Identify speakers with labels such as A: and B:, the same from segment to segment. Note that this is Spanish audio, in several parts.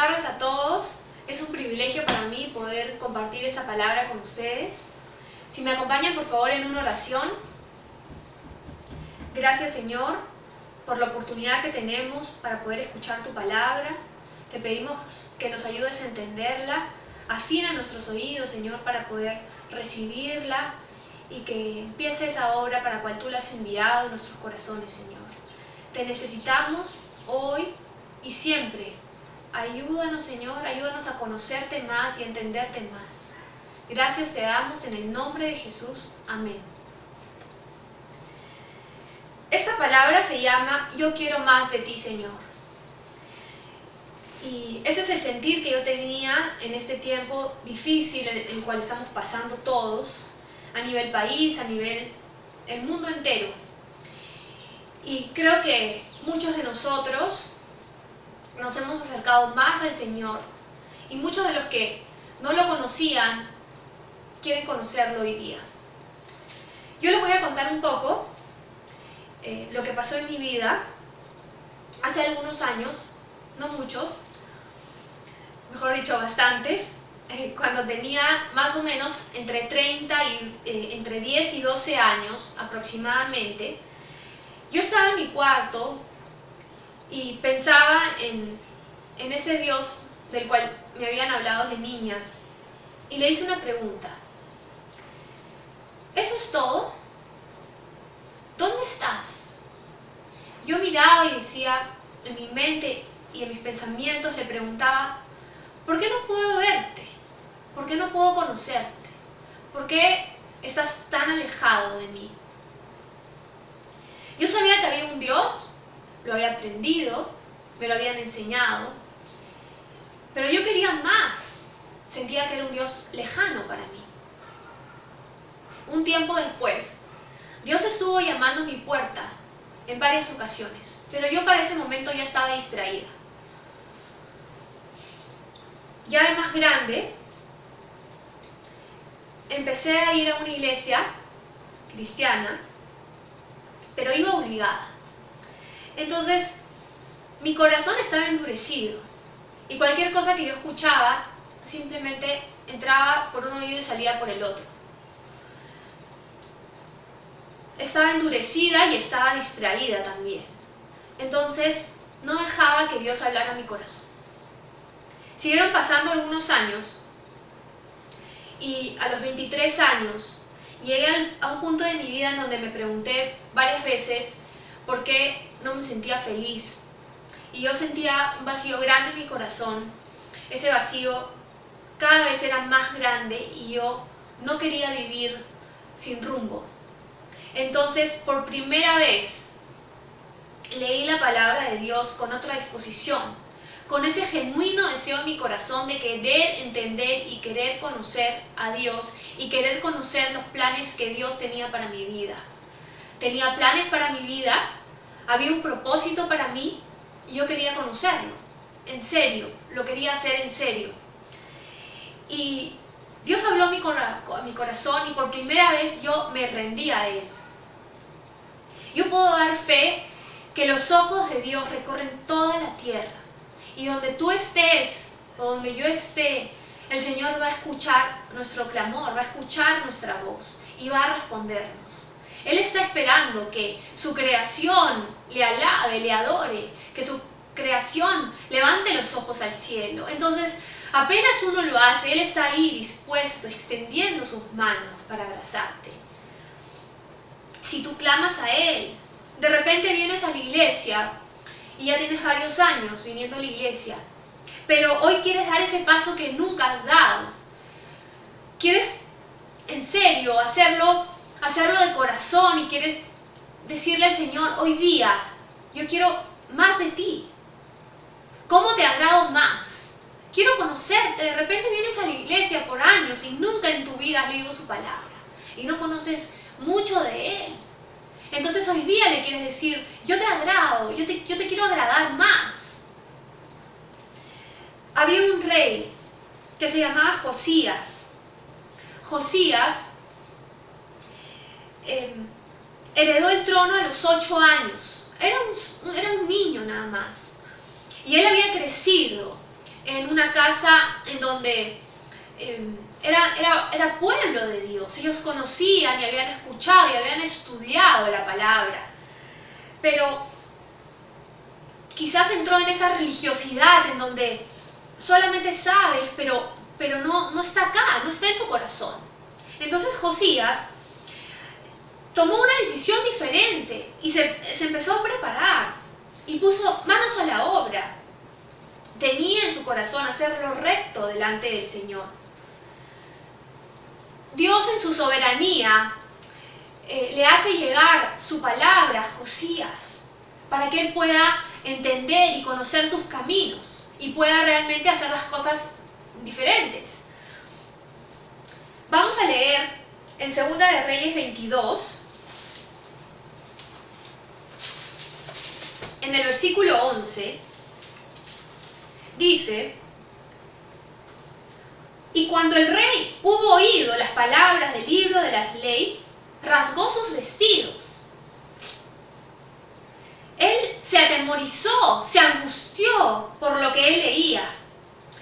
A: tardes a todos. Es un privilegio para mí poder compartir esta palabra con ustedes. Si me acompañan por favor en una oración. Gracias Señor por la oportunidad que tenemos para poder escuchar tu palabra. Te pedimos que nos ayudes a entenderla. Afina nuestros oídos Señor para poder recibirla y que empiece esa obra para la cual tú la has enviado en nuestros corazones Señor. Te necesitamos hoy y siempre. Ayúdanos Señor, ayúdanos a conocerte más y a entenderte más. Gracias te damos en el nombre de Jesús. Amén. Esta palabra se llama Yo quiero más de ti Señor. Y ese es el sentir que yo tenía en este tiempo difícil en el cual estamos pasando todos, a nivel país, a nivel el mundo entero. Y creo que muchos de nosotros nos hemos acercado más al Señor y muchos de los que no lo conocían quieren conocerlo hoy día. Yo les voy a contar un poco lo que pasó en mi vida hace algunos años, no muchos, mejor dicho bastantes, cuando tenía más o menos entre 10 y 12 años aproximadamente. Yo estaba en mi cuarto y pensaba en ese Dios del cual me habían hablado de niña y le hice una pregunta. ¿Eso es todo? ¿Dónde estás? Yo miraba y decía, en mi mente y en mis pensamientos le preguntaba, ¿por qué no puedo verte? ¿Por qué no puedo conocerte? ¿Por qué estás tan alejado de mí? Yo sabía que había un Dios, lo había aprendido, me lo habían enseñado, pero yo quería más. Sentía que era un Dios lejano para mí. Un tiempo después, Dios estuvo llamando a mi puerta en varias ocasiones, pero yo para ese momento ya estaba distraída. Ya de más grande, empecé a ir a una iglesia cristiana, pero iba obligada. Entonces, mi corazón estaba endurecido y cualquier cosa que yo escuchaba simplemente entraba por un oído y salía por el otro. Estaba endurecida y estaba distraída también. Entonces, no dejaba que Dios hablara a mi corazón. Siguieron pasando algunos años y a los 23 años llegué a un punto de mi vida en donde me pregunté varias veces por qué no me sentía feliz. Y yo sentía un vacío grande en mi corazón. Ese vacío cada vez era más grande y yo no quería vivir sin rumbo. Entonces, por primera vez, leí la palabra de Dios con otra disposición, con ese genuino deseo en mi corazón de querer entender y querer conocer a Dios y querer conocer los planes que Dios tenía para mi vida. Tenía planes para mi vida, había un propósito para mí y yo quería conocerlo, en serio, lo quería hacer en serio. Y Dios habló a mi corazón y por primera vez yo me rendí a Él. Yo puedo dar fe que los ojos de Dios recorren toda la tierra y donde tú estés o donde yo esté, el Señor va a escuchar nuestro clamor, va a escuchar nuestra voz y va a respondernos. Él está esperando que su creación le alabe, le adore, que su creación levante los ojos al cielo. Entonces, apenas uno lo hace, Él está ahí dispuesto, extendiendo sus manos para abrazarte. Si tú clamas a Él, de repente vienes a la iglesia y ya tienes varios años viniendo a la iglesia, pero hoy quieres dar ese paso que nunca has dado. Quieres en serio hacerlo de corazón y quieres decirle al Señor, hoy día yo quiero más de ti. ¿Cómo te agrado más? Quiero conocerte. De repente vienes a la iglesia por años y nunca en tu vida has leído su palabra y no conoces mucho de Él. Entonces hoy día le quieres decir, yo te agrado, yo te quiero agradar más. Había un rey que se llamaba Josías. Josías heredó el trono a los 8 años. Era un niño nada más. Y él había crecido en una casa en donde era pueblo de Dios. Ellos conocían y habían escuchado y habían estudiado la palabra. Pero quizás entró en esa religiosidad en donde solamente sabes, pero no está acá, no está en tu corazón. Entonces Josías tomó una decisión diferente y se empezó a preparar y puso manos a la obra. Tenía en su corazón hacer lo recto delante del Señor. Dios en su soberanía le hace llegar su palabra a Josías para que él pueda entender y conocer sus caminos y pueda realmente hacer las cosas diferentes. Vamos a leer en 2 de Reyes 22, en el versículo 11, dice: y cuando el rey hubo oído las palabras del libro de la ley, rasgó sus vestidos. Él se atemorizó, se angustió por lo que él leía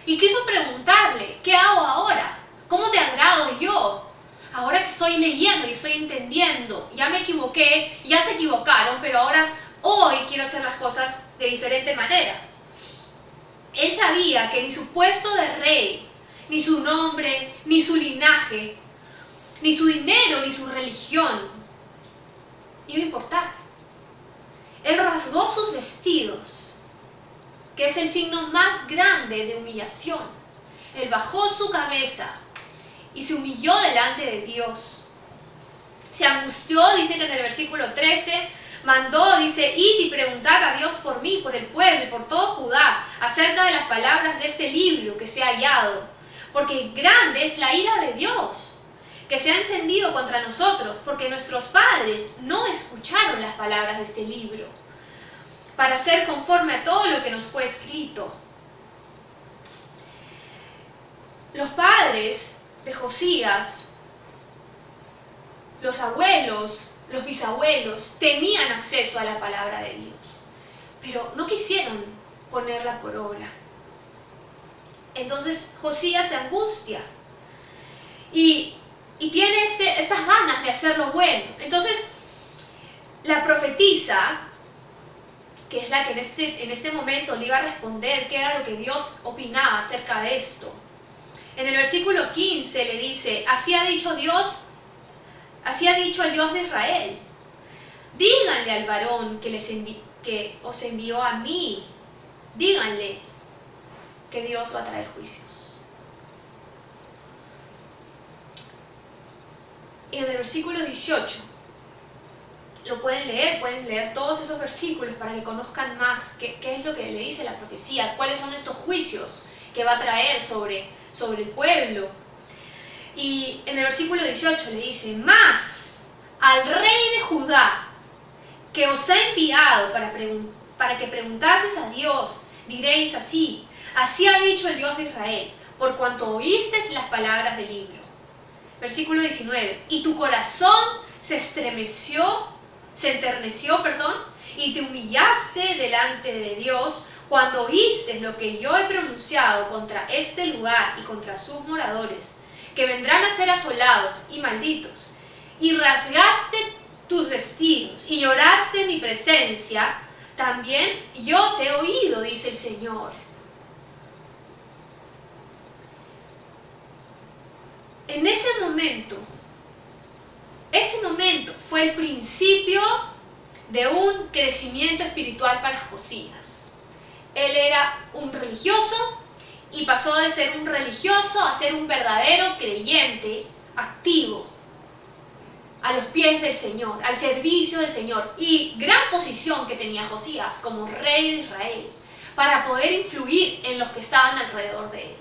A: y quiso preguntarle: ¿qué hago ahora? ¿Cómo te agrado yo? Ahora que estoy leyendo y estoy entendiendo, ya me equivoqué, ya se equivocaron, pero ahora hoy quiero hacer las cosas de diferente manera. Él sabía que ni su puesto de rey, ni su nombre, ni su linaje, ni su dinero, ni su religión iba a importar. Él rasgó sus vestidos, que es el signo más grande de humillación. Él bajó su cabeza y se humilló delante de Dios. Se angustió, dice que en el versículo 13, mandó, dice: id y preguntad a Dios por mí, por el pueblo y por todo Judá, acerca de las palabras de este libro que se ha hallado. Porque grande es la ira de Dios, que se ha encendido contra nosotros, porque nuestros padres no escucharon las palabras de este libro, para hacer conforme a todo lo que nos fue escrito. Los padres de Josías, los abuelos, los bisabuelos, tenían acceso a la palabra de Dios, pero no quisieron ponerla por obra. Entonces Josías se angustia y tiene estas ganas de hacer lo bueno. Entonces la profetisa, que es la que en este momento le iba a responder qué era lo que Dios opinaba acerca de esto, en el versículo 15 le dice: así ha dicho el Dios de Israel, díganle al varón que os envió a mí, díganle que Dios va a traer juicios. Y en el versículo 18, lo pueden leer todos esos versículos para que conozcan más qué es lo que le dice la profecía, cuáles son estos juicios que va a traer sobre el pueblo. Y en el versículo 18 le dice: mas al rey de Judá, que os ha enviado para que preguntaseis a Dios, diréis así: así ha dicho el Dios de Israel, por cuanto oísteis las palabras del libro. Versículo 19: y tu corazón se enterneció, y te humillaste delante de Dios cuando oíste lo que yo he pronunciado contra este lugar y contra sus moradores, que vendrán a ser asolados y malditos, y rasgaste tus vestidos y lloraste en mi presencia, también yo te he oído, dice el Señor. En ese momento fue el principio de un crecimiento espiritual para Josías. Él era un religioso y pasó de ser un religioso a ser un verdadero creyente activo a los pies del Señor, al servicio del Señor, y gran posición que tenía Josías como rey de Israel para poder influir en los que estaban alrededor de él.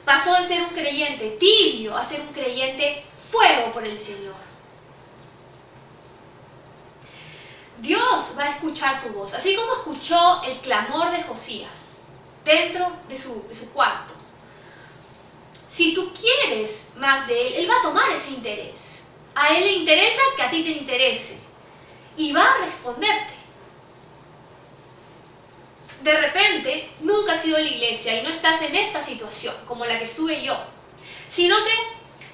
A: Pasó de ser un creyente tibio a ser un creyente fuego por el Señor. Dios va a escuchar tu voz, así como escuchó el clamor de Josías dentro de su cuarto. Si tú quieres más de Él, Él va a tomar ese interés. A Él le interesa que a ti te interese y va a responderte. de repente nunca has ido a la iglesia y no estás en esta situación como la que estuve yo, sino que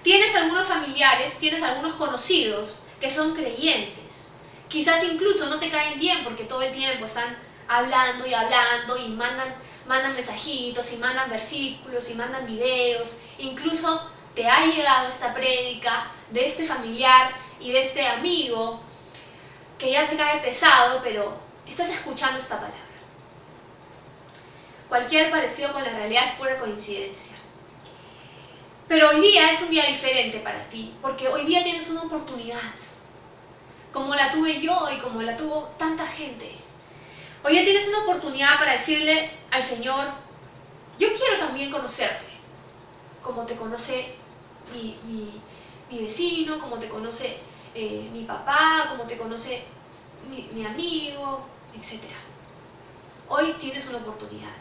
A: tienes algunos familiares, tienes algunos conocidos que son creyentes. Quizás incluso no te caen bien porque todo el tiempo están hablando y mandan mensajitos y mandan versículos y mandan videos. Incluso te ha llegado esta prédica de este familiar y de este amigo que ya te cae pesado, pero estás escuchando esta palabra. Cualquier parecido con la realidad es pura coincidencia. Pero hoy día es un día diferente para ti, porque hoy día tienes una oportunidad, como la tuve yo y como la tuvo tanta gente. Hoy día tienes una oportunidad para decirle al Señor: yo quiero también conocerte, como te conoce mi vecino, como te conoce mi papá, como te conoce mi amigo, etc. Hoy tienes una oportunidad.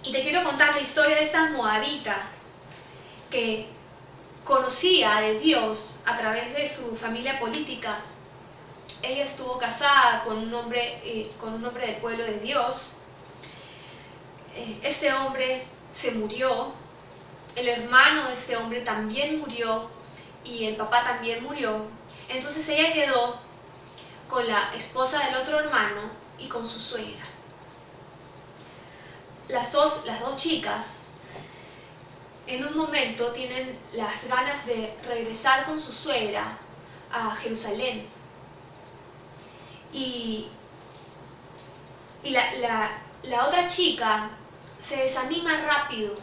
A: Y te quiero contar la historia de esta moabita que conocía de Dios a través de su familia política. Ella estuvo casada con un hombre del pueblo de Dios. Este hombre se murió, el hermano de este hombre también murió y el papá también murió. Entonces ella quedó con la esposa del otro hermano y con su suegra. Las dos chicas en un momento tienen las ganas de regresar con su suegra a Jerusalén. Y la otra chica se desanima rápido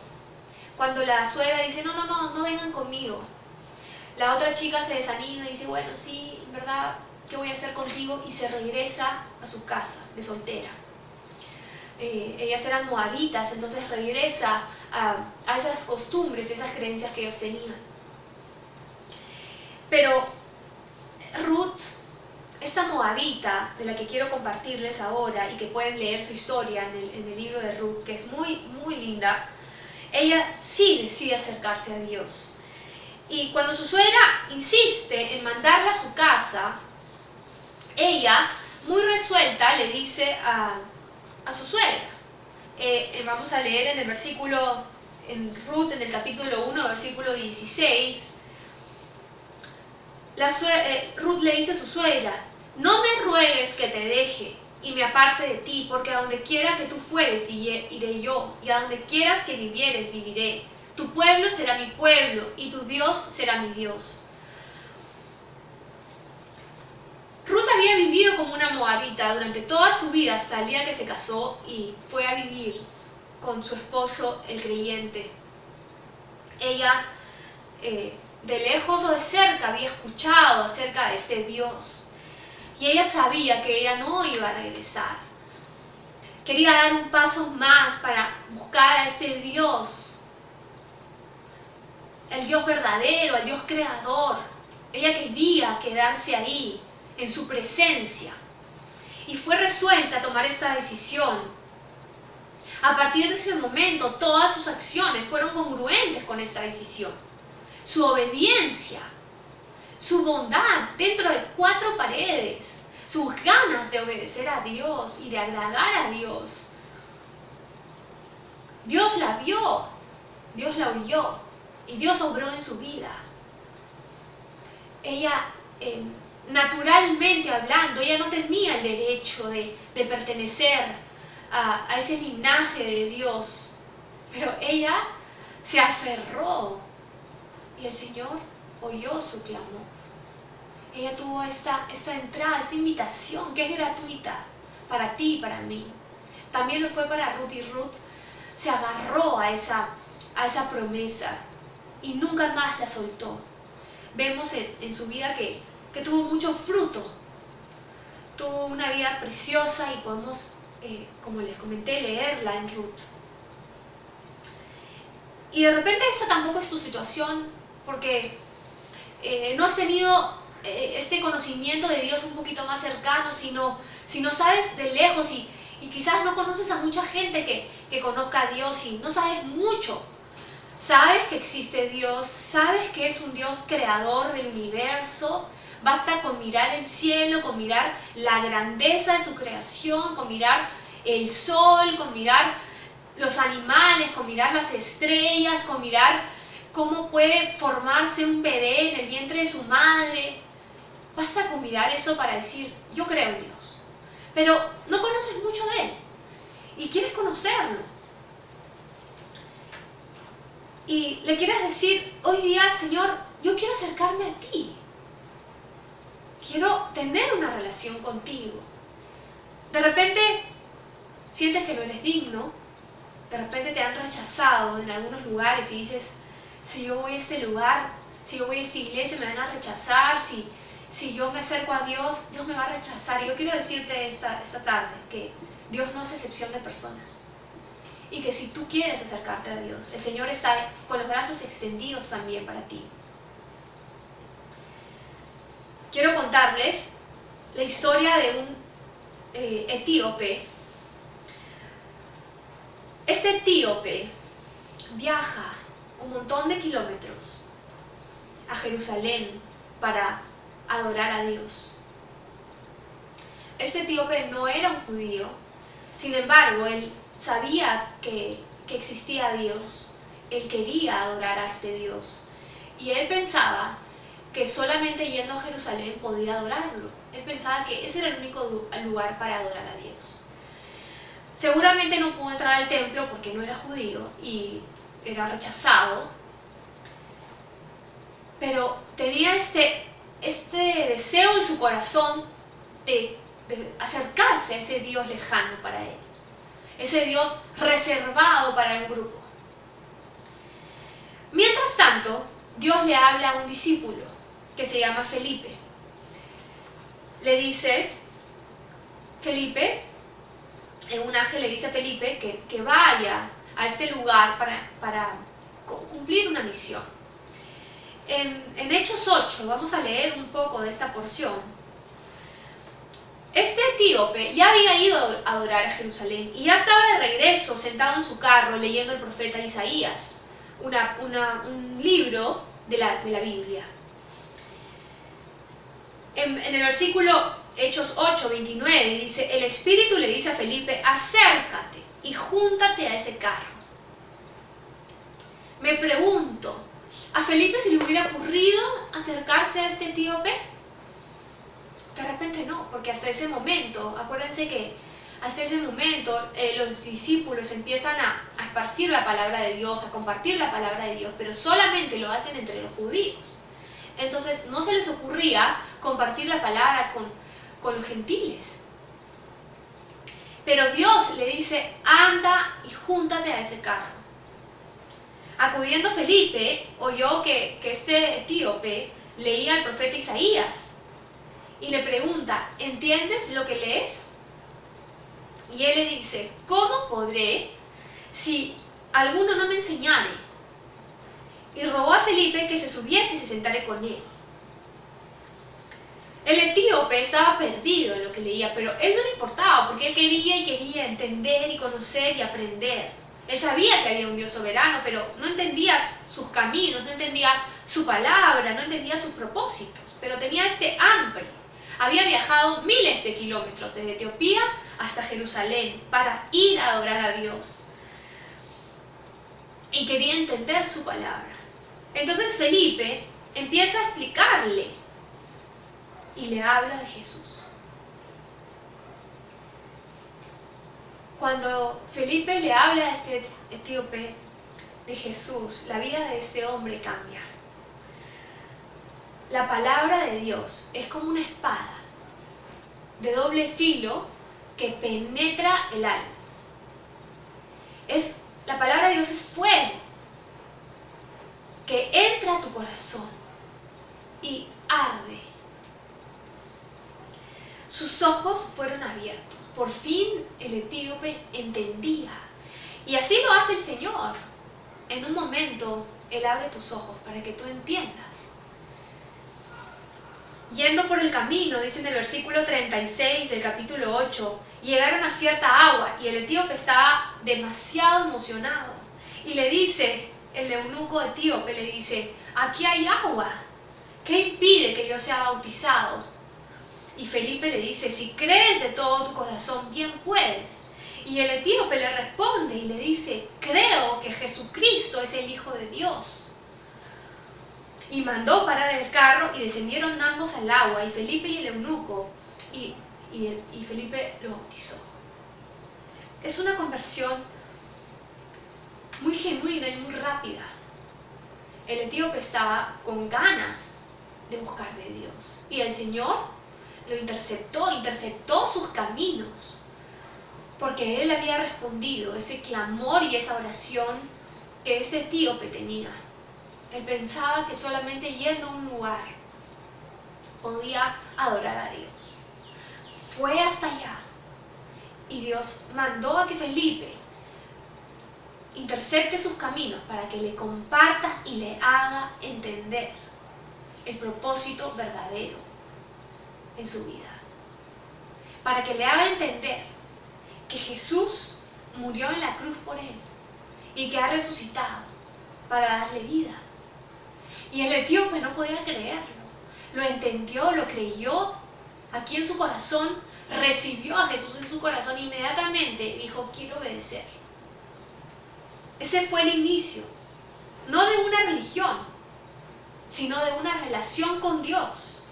A: cuando la suegra dice: no vengan conmigo. La otra chica se desanima y dice: bueno, sí, en verdad, ¿qué voy a hacer contigo? Y se regresa a su casa de soltera. Ellas eran moabitas, entonces regresa a esas costumbres, esas creencias que ellos tenían. Pero Ruth, esta moabita de la que quiero compartirles ahora y que pueden leer su historia en el libro de Ruth, que es muy, muy linda, ella sí decide acercarse a Dios. Y cuando su suegra insiste en mandarla a su casa, ella, muy resuelta, le dice a su suegra. Vamos a leer en el versículo, en Ruth, en el capítulo 1, versículo 16. Ruth le dice a su suegra: no me ruegues que te deje y me aparte de ti, porque a donde quiera que tú fueres iré yo, y a donde quieras que vivieres viviré. Tu pueblo será mi pueblo y tu Dios será mi Dios. Ruth había vivido como una moabita durante toda su vida hasta el día que se casó y fue a vivir con su esposo, el creyente. Ella, de lejos o de cerca, había escuchado acerca de este Dios. Y ella sabía que ella no iba a regresar. Quería dar un paso más para buscar a ese Dios. El Dios verdadero, el Dios creador. Ella quería quedarse ahí, en su presencia. Y fue resuelta a tomar esta decisión. A partir de ese momento, todas sus acciones fueron congruentes con esta decisión. Su obediencia, su bondad dentro de 4 paredes, sus ganas de obedecer a Dios y de agradar a Dios. Dios la vio, Dios la oyó y Dios obró en su vida. Ella, naturalmente hablando, ella no tenía el derecho de pertenecer a ese linaje de Dios, pero ella se aferró y el Señor oyó su clamor. Ella tuvo esta entrada, esta invitación que es gratuita para ti y para mí. También lo fue para Ruth, y Ruth se agarró a esa promesa y nunca más la soltó. Vemos en su vida que tuvo mucho fruto, tuvo una vida preciosa y podemos, como les comenté, leerla en Ruth. Y de repente esa tampoco es tu situación, porque no has tenido este conocimiento de Dios un poquito más cercano, sino sabes de lejos y quizás no conoces a mucha gente que conozca a Dios y no sabes mucho. Sabes que existe Dios, sabes que es un Dios creador del universo. Basta con mirar el cielo, con mirar la grandeza de su creación, con mirar el sol, con mirar los animales, con mirar las estrellas, con mirar cómo puede formarse un bebé en el vientre de su madre. Basta con mirar eso para decir, yo creo en Dios. Pero no conoces mucho de Él y quieres conocerlo. Y le quieres decir, hoy día, Señor, yo quiero acercarme a ti. Quiero tener una relación contigo. De repente sientes que no eres digno. De repente te han rechazado en algunos lugares y dices, si yo voy a este lugar, si yo voy a esta iglesia me van a rechazar, si yo me acerco a Dios, Dios me va a rechazar. Y yo quiero decirte esta tarde que Dios no hace excepción de personas. Y que si tú quieres acercarte a Dios, el Señor está con los brazos extendidos también para ti. Quiero contarles la historia de un etíope. Este etíope viaja un montón de kilómetros a Jerusalén para adorar a Dios. Este etíope no era un judío, sin embargo, él sabía que existía Dios, él quería adorar a este Dios y él pensaba que solamente yendo a Jerusalén podía adorarlo. Él pensaba que ese era el único lugar para adorar a Dios. Seguramente no pudo entrar al templo porque no era judío y era rechazado, pero tenía este deseo en su corazón de acercarse a ese Dios lejano para él, ese Dios reservado para el grupo. Mientras tanto, Dios le habla a un discípulo que se llama Felipe. Le dice, Felipe, un ángel le dice a Felipe que vaya a este lugar para cumplir una misión. En Hechos 8, vamos a leer un poco de esta porción. Este etíope ya había ido a adorar a Jerusalén y ya estaba de regreso, sentado en su carro, leyendo el profeta Isaías, un libro de la Biblia. En el versículo Hechos 8, 29 dice, el Espíritu le dice a Felipe, acércate y júntate a ese carro. Me pregunto, ¿a Felipe se le hubiera ocurrido acercarse a este etíope? De repente no, porque hasta ese momento, acuérdense que hasta ese momento los discípulos empiezan a esparcir la palabra de Dios, a compartir la palabra de Dios, pero solamente lo hacen entre los judíos. Entonces no se les ocurría compartir la palabra con los gentiles. Pero Dios le dice, anda y júntate a ese carro. Acudiendo Felipe, oyó que este etíope leía al profeta Isaías y le pregunta, ¿entiendes lo que lees? Y él le dice, ¿cómo podré si alguno no me enseñare? Y rogó a Felipe que se subiese y se sentara con él. El etíope estaba perdido en lo que leía, pero él no le importaba porque él quería entender y conocer y aprender. Él sabía que había un Dios soberano, pero no entendía sus caminos, no entendía su palabra, no entendía sus propósitos, pero tenía este hambre. Había viajado miles de kilómetros desde Etiopía hasta Jerusalén para ir a adorar a Dios. Y quería entender su palabra. Entonces Felipe empieza a explicarle y le habla de Jesús. Cuando Felipe le habla a este etíope de Jesús, la vida de este hombre cambia. La palabra de Dios es como una espada de doble filo que penetra el alma. La palabra de Dios es fuego que entra a tu corazón y arde. Sus ojos fueron abiertos. Por fin el etíope entendía. Y así lo hace el Señor. En un momento, Él abre tus ojos para que tú entiendas. Yendo por el camino, dice en el versículo 36 del capítulo 8, llegaron a cierta agua y el etíope estaba demasiado emocionado. Y le dice, el eunuco etíope le dice, aquí hay agua. ¿Qué impide que yo sea bautizado? Y Felipe le dice, si crees de todo tu corazón, bien puedes. Y el etíope le responde y le dice: creo que Jesucristo es el Hijo de Dios. Y mandó parar el carro y descendieron ambos al agua, y Felipe y el eunuco, y Felipe lo bautizó. Es una conversión muy genuina y muy rápida. El etíope estaba con ganas de buscar de Dios, y el Señor lo interceptó sus caminos, porque Él había respondido ese clamor y esa oración que ese etíope tenía. Él pensaba que solamente yendo a un lugar podía adorar a Dios. Fue hasta allá y Dios mandó a que Felipe intercepte sus caminos para que le comparta y le haga entender el propósito verdadero en su vida. Para que le haga entender que Jesús murió en la cruz por él y que ha resucitado para darle vida. Y el etíope no podía creerlo. Lo entendió, lo creyó aquí en su corazón, recibió a Jesús en su corazón, inmediatamente dijo: quiero obedecer. Ese fue el inicio, no de una religión, sino de una relación con Dios.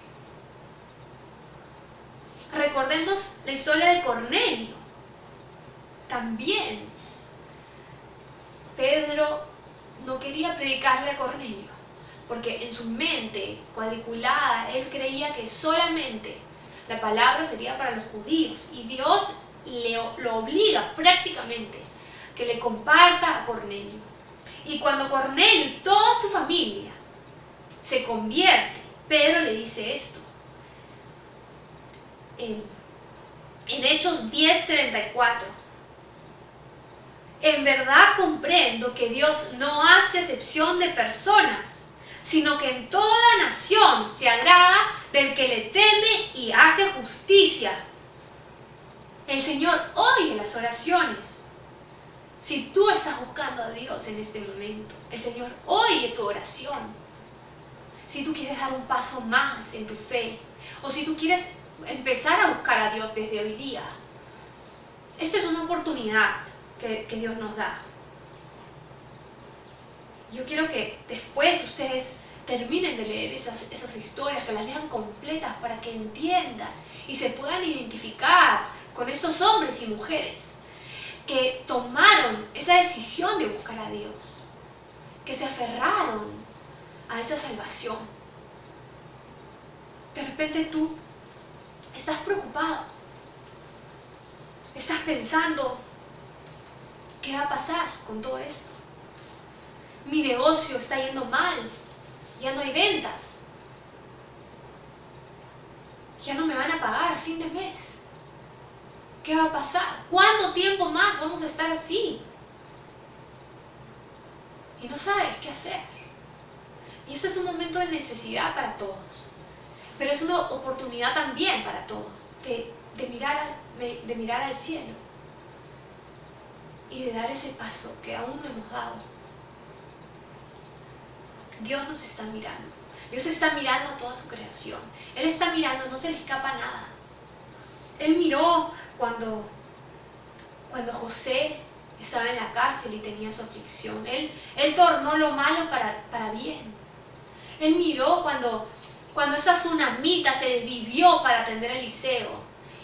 A: Recordemos la historia de Cornelio. También Pedro no quería predicarle a Cornelio, porque en su mente cuadriculada él creía que solamente la palabra sería para los judíos, y Dios lo obliga prácticamente que le comparta a Cornelio. Y cuando Cornelio y toda su familia se convierte, Pedro le dice esto en Hechos 10:34: en verdad comprendo que Dios no hace excepción de personas, sino que en toda nación se agrada del que le teme y hace justicia. El Señor oye las oraciones. Si tú estás buscando a Dios en este momento, el Señor oye tu oración. Si tú quieres dar un paso más en tu fe, o si tú quieres empezar a buscar a Dios desde hoy día, esta es una oportunidad que Dios nos da. Yo quiero que después ustedes terminen de leer esas historias, que las lean completas para que entiendan y se puedan identificar con estos hombres y mujeres que tomaron esa decisión de buscar a Dios, que se aferraron a esa salvación. De repente tú estás preocupado, estás pensando: ¿qué va a pasar con todo esto? Mi negocio está yendo mal, ya no hay ventas, ya no me van a pagar a fin de mes. ¿Qué va a pasar? ¿Cuánto tiempo más vamos a estar así? Y no sabes qué hacer. Y este es un momento de necesidad para todos, pero es una oportunidad también para todos de mirar al cielo y de dar ese paso que aún no hemos dado. Dios nos está mirando. Dios está mirando a toda su creación. Él está mirando, no se le escapa nada. Él miró cuando José estaba en la cárcel y tenía su aflicción. Él tornó lo malo para bien. Él miró cuando esa tsunamita se desvivió para atender a Eliseo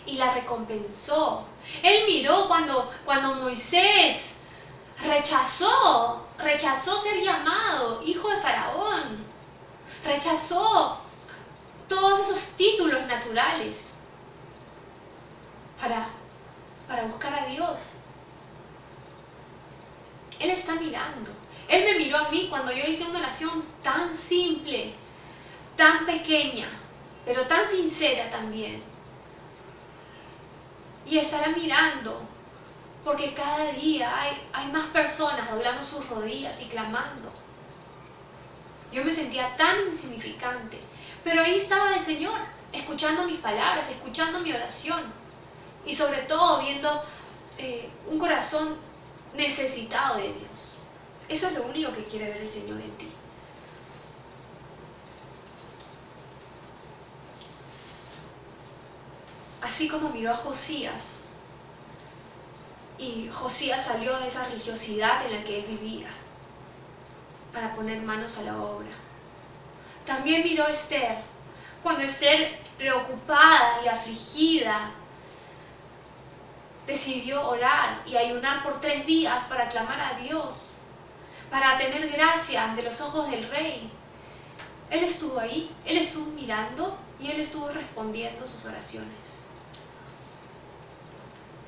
A: y la recompensó. Él miró cuando Moisés rechazó ser llamado hijo de Faraón. Rechazó todos esos títulos naturales para buscar a Dios. Él está mirando. Él me miró a mí cuando yo hice una oración tan simple, tan pequeña, pero tan sincera también. Y estará mirando, porque cada día hay más personas doblando sus rodillas y clamando. Yo me sentía tan insignificante, pero ahí estaba el Señor, escuchando mis palabras, escuchando mi oración, y sobre todo viendo un corazón necesitado de Dios. Eso es lo único que quiere ver el Señor en ti. Así como miró a Josías Y Josías salió de esa religiosidad en la que él vivía para poner manos a la obra. También miró a Esther, cuando Esther, preocupada y afligida, decidió orar y ayunar por 3 días para clamar a Dios, para tener gracia ante los ojos del rey. Él estuvo ahí, él estuvo mirando y él estuvo respondiendo sus oraciones.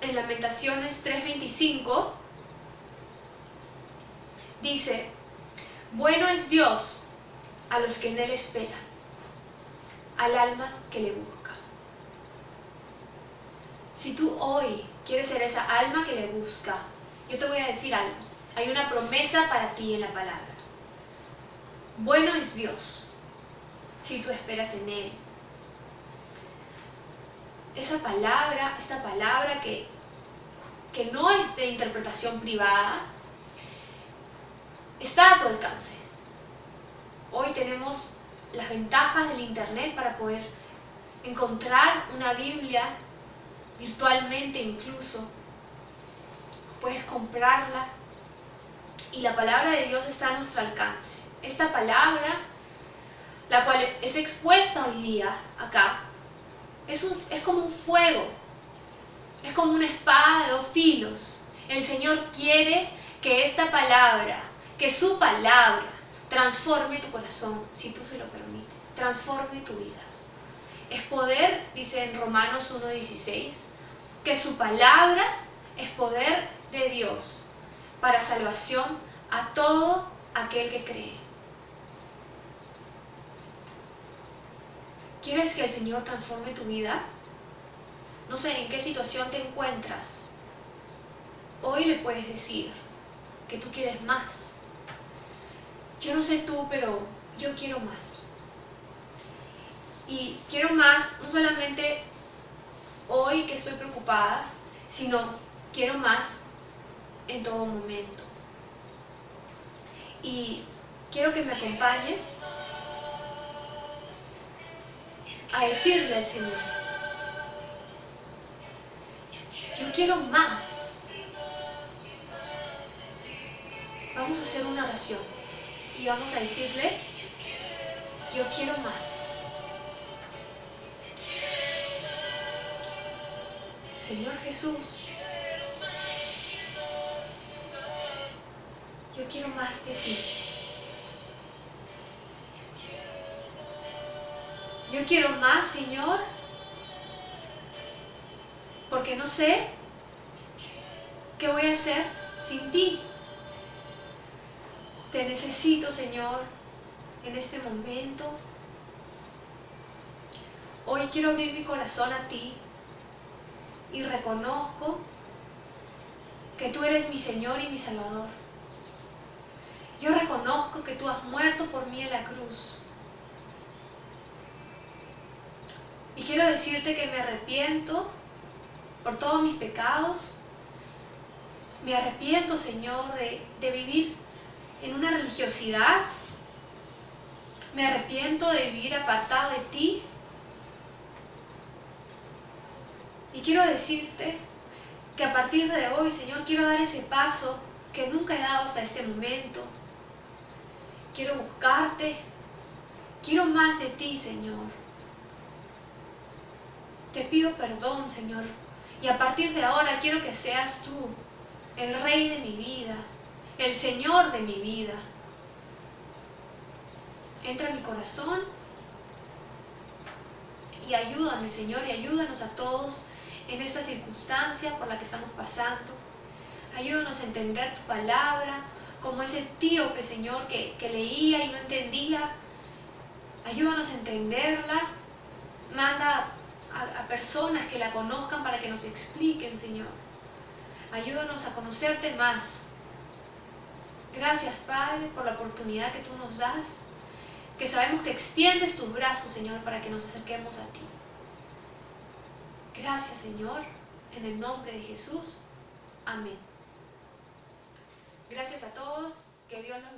A: En Lamentaciones 3:25 dice: bueno es Dios a los que en él esperan, al alma que le busca. Si tú hoy quieres ser esa alma que le busca, yo te voy a decir algo. Hay una promesa para ti en la palabra. Bueno es Dios si tú esperas en él. Esta palabra que no es de interpretación privada, está a tu alcance. Hoy tenemos las ventajas del internet para poder encontrar una Biblia virtualmente incluso. Puedes comprarla y la palabra de Dios está a nuestro alcance. Esta palabra, la cual es expuesta hoy día acá, es como un fuego, es como una espada de 2 filos. El Señor quiere que esta palabra, que su palabra, transforme tu corazón, si tú se lo permites, transforme tu vida. Es poder, dice en Romanos 1:16, que su palabra es poder de Dios para salvación a todo aquel que cree. ¿Quieres que el Señor transforme tu vida? No sé en qué situación te encuentras. Hoy le puedes decir que tú quieres más. Yo no sé tú, pero yo quiero más. Y quiero más, no solamente hoy que estoy preocupada, sino quiero más en todo momento. Y quiero que me acompañes a decirle al Señor: yo quiero más. Vamos a hacer una oración y vamos a decirle: yo quiero más. Señor Jesús, yo quiero más de ti. Yo quiero más, Señor, porque no sé qué voy a hacer sin ti. Te necesito, Señor, en este momento. Hoy quiero abrir mi corazón a ti y reconozco que tú eres mi Señor y mi Salvador. Yo reconozco que tú has muerto por mí en la cruz. Y quiero decirte que me arrepiento por todos mis pecados. Me arrepiento, Señor, de vivir en una religiosidad. Me arrepiento de vivir apartado de ti. Y quiero decirte que a partir de hoy, Señor, quiero dar ese paso que nunca he dado hasta este momento. Quiero buscarte. Quiero más de ti, Señor. Te pido perdón, Señor. Y a partir de ahora quiero que seas tú el Rey de mi vida, el Señor de mi vida. Entra en mi corazón y ayúdame, Señor, y ayúdanos a todos en esta circunstancia por la que estamos pasando. Ayúdanos a entender tu palabra, como ese etíope, Señor, que leía y no entendía. Ayúdanos a entenderla. Manda a personas que la conozcan para que nos expliquen, Señor. Ayúdanos a conocerte más. Gracias, Padre, por la oportunidad que tú nos das, que sabemos que extiendes tus brazos, Señor, para que nos acerquemos a ti. Gracias, Señor, en el nombre de Jesús. Amén. Gracias a todos, que Dios los